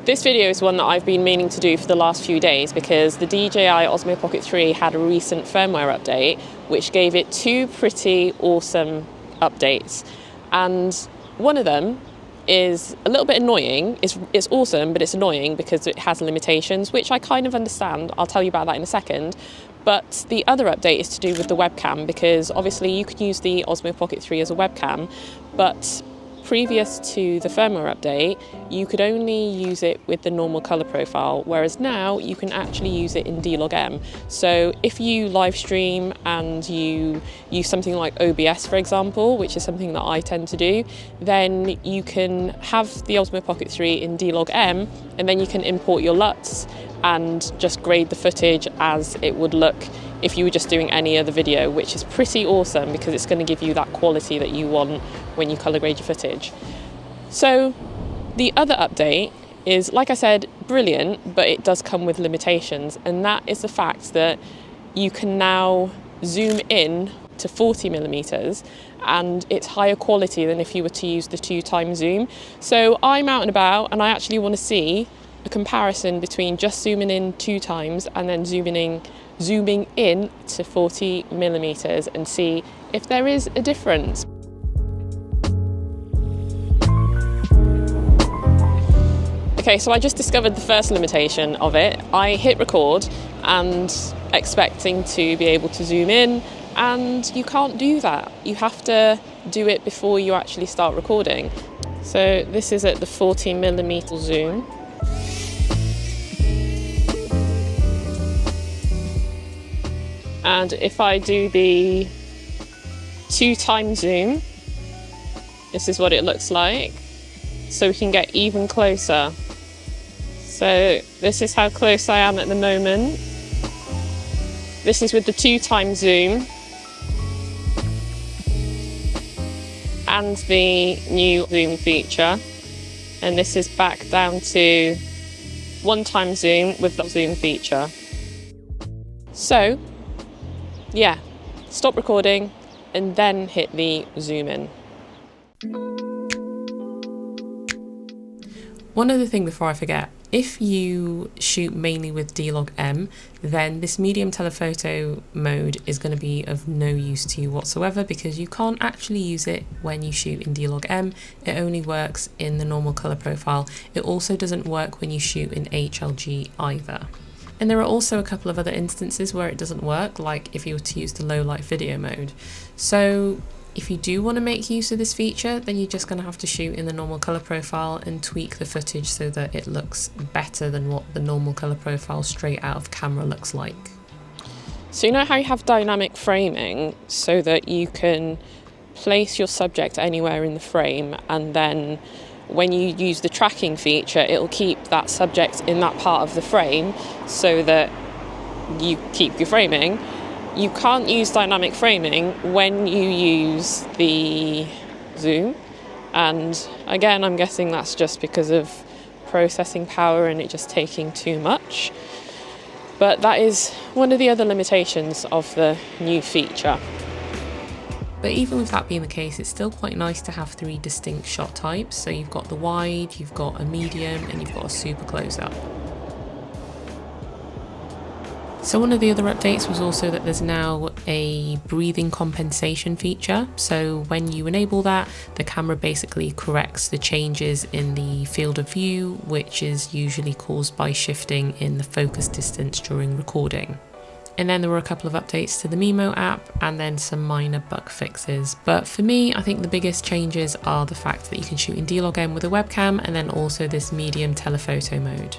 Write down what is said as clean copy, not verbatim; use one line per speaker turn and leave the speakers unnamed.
This video is one that I've been meaning to do for the last few days because the DJI Osmo Pocket 3 had a recent firmware update which gave it two pretty awesome updates. And one of them is a little bit annoying. It's awesome, but it's annoying because it has limitations, which I kind of understand. I'll tell you about that in a second. But the other update is to do with the webcam, because obviously you can use the Osmo Pocket 3 as a webcam, but previous to the firmware update, you could only use it with the normal color profile, whereas now you can actually use it in D-Log-M. So if you live stream and you use something like OBS, for example, which is something that I tend to do, then you can have the Osmo Pocket 3 in D-Log-M, and then you can import your LUTs and just grade the footage as it would look if you were just doing any other video, which is pretty awesome because it's going to give you that quality that you want when you color grade your footage. So the other update is, like I said, brilliant, but it does come with limitations, and that is the fact that you can now zoom in to 40mm, and it's higher quality than if you were to use the 2x zoom. So I'm out and about and I actually want to see a comparison between just zooming in 2x and then zooming in to 40mm and see if there is a difference. Okay, so I just discovered the first limitation of it. I hit record and expecting to be able to zoom in, and you can't do that. You have to do it before you actually start recording. So this is at the 40mm zoom. And if I do the 2x zoom, this is what it looks like. So we can get even closer. So this is how close I am at the moment. This is with the 2x zoom and the new zoom feature. And this is back down to 1x zoom with the zoom feature. So yeah, stop recording and then hit the zoom in. One other thing before I forget, if you shoot mainly with D-Log-M, then this medium telephoto mode is going to be of no use to you whatsoever because you can't actually use it when you shoot in D-Log-M. It only works in the normal color profile. It also doesn't work when you shoot in HLG either. And there are also a couple of other instances where it doesn't work, like if you were to use the low light video mode. So if you do want to make use of this feature, then you're just going to have to shoot in the normal color profile and tweak the footage so that it looks better than what the normal color profile straight out of camera looks like. So you know how you have dynamic framing so that you can place your subject anywhere in the frame, and then when you use the tracking feature, it'll keep that subject in that part of the frame so that you keep your framing. You can't use dynamic framing when you use the zoom. And again, I'm guessing that's just because of processing power and it just taking too much. But that is one of the other limitations of the new feature. But even with that being the case, it's still quite nice to have three distinct shot types. So you've got the wide, you've got a medium, and you've got a super close-up. So one of the other updates was also that there's now a breathing compensation feature. So when you enable that, the camera basically corrects the changes in the field of view, which is usually caused by shifting in the focus distance during recording. And then there were a couple of updates to the Mimo app and then some minor bug fixes. But for me, I think the biggest changes are the fact that you can shoot in D-Log-M with a webcam and then also this medium telephoto mode.